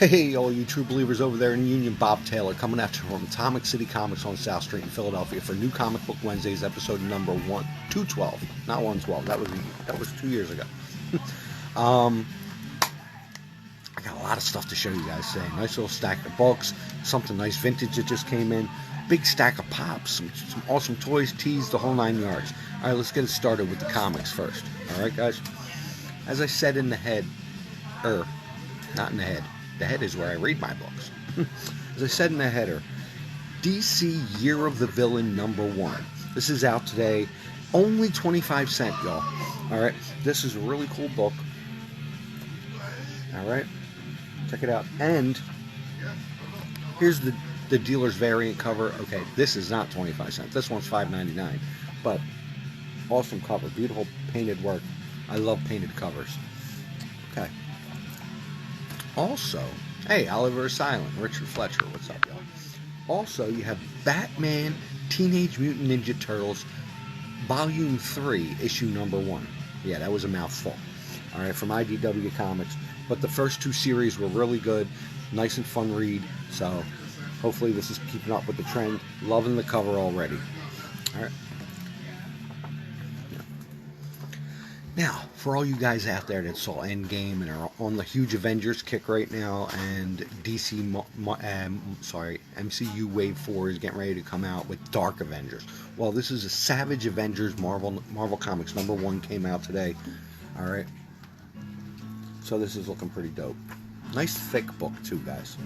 Hey, all you true believers over there in Union, Bob Taylor coming at you from Atomic City Comics on South Street in Philadelphia for New Comic Book Wednesdays, episode number 212, not 112. That was 2 years ago. I got a lot of stuff to show you guys today. Nice little stack of books, something nice vintage that just came in, big stack of pops, some awesome toys, teas, the whole 9 yards. All right, let's get it started with the comics first. All right, guys. As I said in the head, not in the head. The head is where I read my books. As I said in the header, DC Year of the Villain #1. This is out today, only 25 cents, y'all. All right, this is a really cool book. All right, check it out. And here's the dealer's variant cover. Okay, this is not 25 cents. This one's $5.99, but awesome cover, beautiful painted work. I love painted covers. Okay. Also, hey, Oliver Silent, Richard Fletcher, what's up, y'all? Also, you have Batman Teenage Mutant Ninja Turtles, Volume 3, Issue #1. Yeah, that was a mouthful. All right, from IDW Comics. But the first 2 series were really good, nice and fun read. So, hopefully this is keeping up with the trend. Loving the cover already. All right. Now, for all you guys out there that saw Endgame and are on the huge Avengers kick right now, and MCU Wave 4 is getting ready to come out with Dark Avengers. Well, this is a Savage Avengers Marvel Comics #1 came out today. All right. So this is looking pretty dope. Nice thick book too, guys.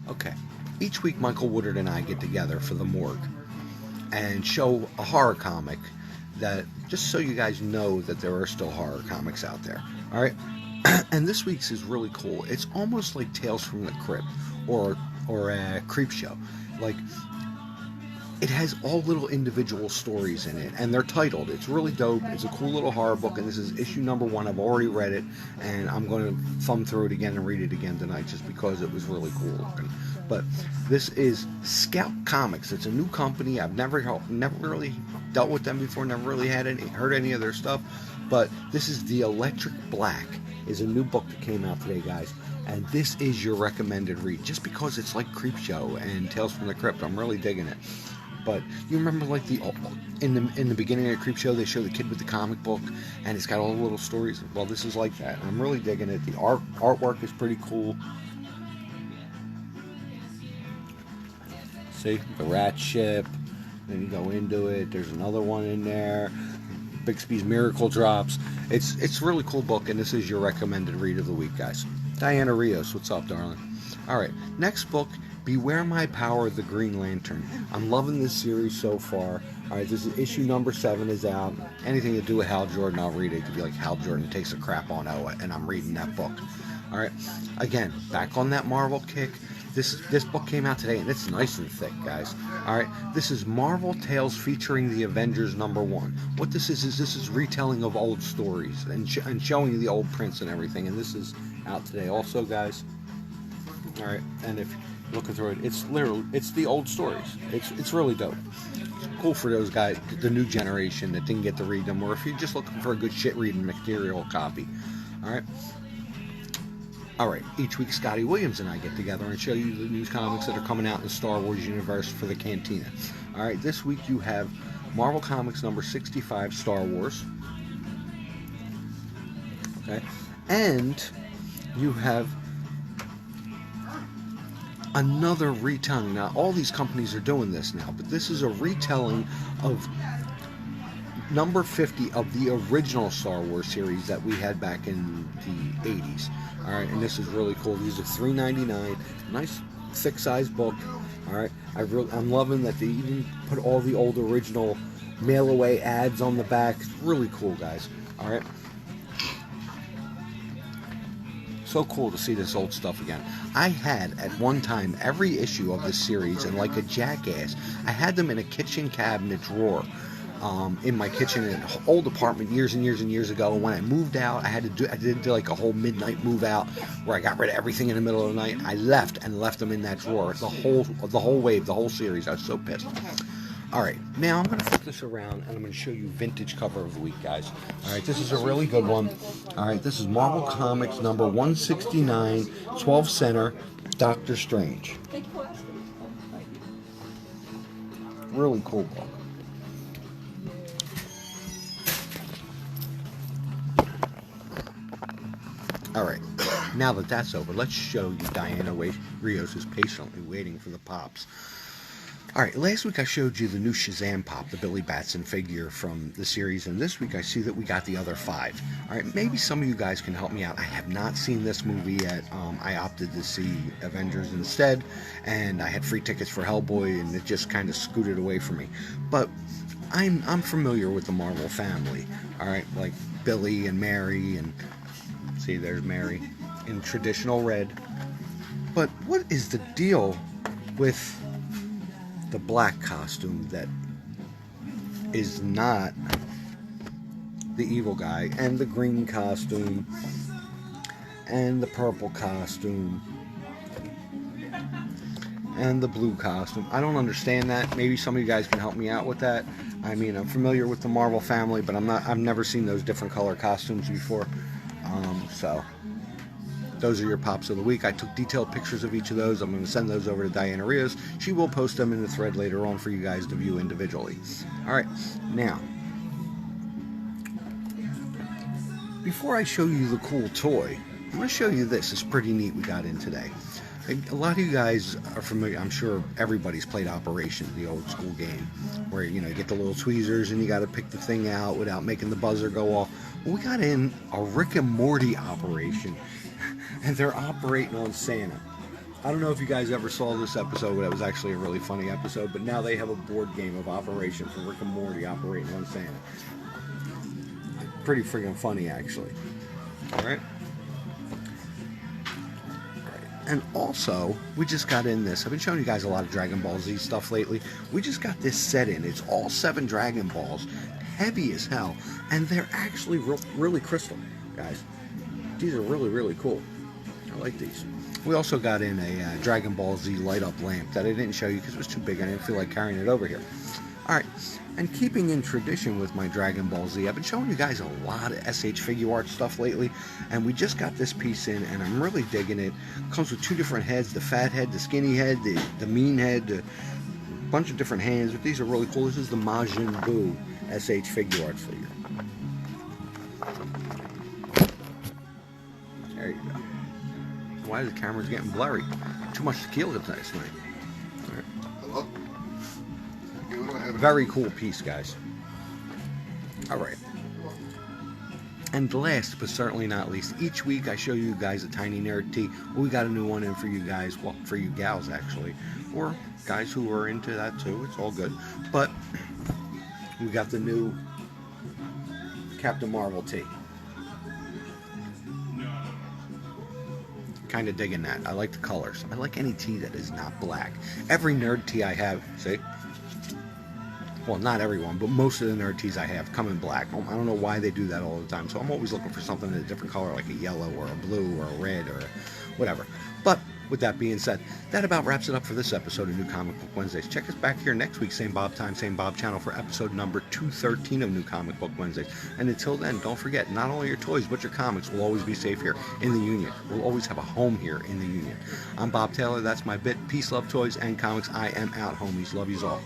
Okay. Each week, Michael Woodard and I get together for the Morgue and show a horror comic. That just so you guys know that there are still horror comics out there. All right. And this week's is really cool. It's almost like Tales from the Crypt or a Creep Show. Like, it has all little individual stories in it, and they're titled. It's really dope. It's a cool little horror book, and this is issue #1. I've already read it, and I'm going to thumb through it again and read it again tonight just because it was really cool looking. But this is Scout Comics. It's a new company. I've never really dealt with them before. Never really heard any of their stuff. But this is The Electric Black. Is a new book that came out today, guys. And this is your recommended read, just because it's like Creep Show and Tales from the Crypt. I'm really digging it. But you remember, like, in the beginning of Creep Show, they show the kid with the comic book, and it's got all the little stories. Well, this is like that. I'm really digging it. The artwork is pretty cool. See, the rat ship. Then you go into it. There's another one in there. Bixby's Miracle Drops. It's a really cool book, and this is your recommended read of the week, guys. Diana Rios, what's up, darling? All right, next book. Beware My Power, The Green Lantern. I'm loving this series so far. All right, this is issue #7 is out. Anything to do with Hal Jordan, I'll read it. It could be like Hal Jordan takes a crap on Oa, and I'm reading that book. All right, again, back on that Marvel kick. This book came out today, and it's nice and thick, guys. All right, this is Marvel Tales featuring the Avengers #1. What this is retelling of old stories and showing you the old prints and everything. And this is out today also, guys. All right, and if looking through it, it's the old stories. It's really dope. It's cool for those guys, the new generation that didn't get to read them, or if you're just looking for a good shit reading material copy. All right, each week Scotty Williams and I get together and show you the news comics that are coming out in the Star Wars universe for the Cantina. All right, this week you have Marvel Comics #65, Star Wars. Okay, and you have another retelling. Now, all these companies are doing this now, but this is a retelling of number 50 of the original Star Wars series that we had back in the 80s. All right, and this is really cool. These are $3.99. Nice, thick-sized book. All right, I'm loving that they even put all the old original mail-away ads on the back. It's really cool, guys. All right. So cool to see this old stuff again. I had, at one time, every issue of this series, and like a jackass, I had them in a kitchen cabinet drawer in my kitchen in an old apartment years and years and years ago. And when I moved out, I did like a whole midnight move out where I got rid of everything in the middle of the night. I left them in that drawer. The whole wave, the whole series. I was so pissed. Alright, now I'm going to flip this around and I'm going to show you vintage cover of the week, guys. Alright, this is a really good one. Alright, this is Marvel Comics number 169, 12 center, Doctor Strange. Really cool book. Alright, now that that's over, let's show you Diana Rios is patiently waiting for the pops. Alright, last week I showed you the new Shazam pop, the Billy Batson figure from the series, and this week I see that we got the other 5. Alright, maybe some of you guys can help me out. I have not seen this movie yet. I opted to see Avengers instead, and I had free tickets for Hellboy, and it just kind of scooted away from me. But I'm familiar with the Marvel family, alright, like Billy and Mary, and see, there's Mary in traditional red. But what is the deal with the black costume that is not the evil guy, and the green costume, and the purple costume, and the blue costume? I don't understand that. Maybe some of you guys can help me out with that. I mean, I'm familiar with the Marvel family, but I've never seen those different color costumes before. So those are your pops of the week. I took detailed pictures of each of those. I'm going to send those over to Diana Rios. She will post them in the thread later on for you guys to view individually. Alright, now, before I show you the cool toy, I'm going to show you this. It's pretty neat we got in today. A lot of you guys are familiar, I'm sure everybody's played Operation, the old school game, where you get the little tweezers and you got to pick the thing out without making the buzzer go off. Well, we got in a Rick and Morty operation, and they're operating on Santa. I don't know if you guys ever saw this episode, but it was actually a really funny episode, but now they have a board game of Operation for Rick and Morty operating on Santa. Pretty friggin' funny, actually. Alright? And also, we just got in this. I've been showing you guys a lot of Dragon Ball Z stuff lately. We just got this set in. It's all 7 Dragon Balls. Heavy as hell. And they're actually really crystal, guys. These are really, really cool. I like these. We also got in a Dragon Ball Z light-up lamp that I didn't show you because it was too big. I didn't feel like carrying it over here. Alright, and keeping in tradition with my Dragon Ball Z, I've been showing you guys a lot of SH Figure Art stuff lately, and we just got this piece in, and I'm really digging it. It comes with 2 different heads, the fat head, the skinny head, the mean head, a bunch of different hands, but these are really cool. This is the Majin Buu SH Figure Art figure. There you go. Why is the camera's getting blurry? Too much tequila last night. All right. Hello? Very cool piece, guys. Alright. And last but certainly not least, each week I show you guys a tiny nerd tee. We got a new one in for you guys, well, for you gals actually, or guys who are into that too. It's all good. But we got the new Captain Marvel tee. Kind of digging that. I like the colors. I like any tee that is not black. Every nerd tee I have, see? Well, not everyone, but most of the nerd tees I have come in black. I don't know why they do that all the time, so I'm always looking for something in a different color, like a yellow or a blue or a red or whatever. But with that being said, that about wraps it up for this episode of New Comic Book Wednesdays. Check us back here next week, same Bob time, same Bob channel, for episode number 213 of New Comic Book Wednesdays. And until then, don't forget, not only your toys, but your comics will always be safe here in the Union. We'll always have a home here in the Union. I'm Bob Taylor. That's my bit. Peace, love, toys, and comics. I am out, homies. Love yous all.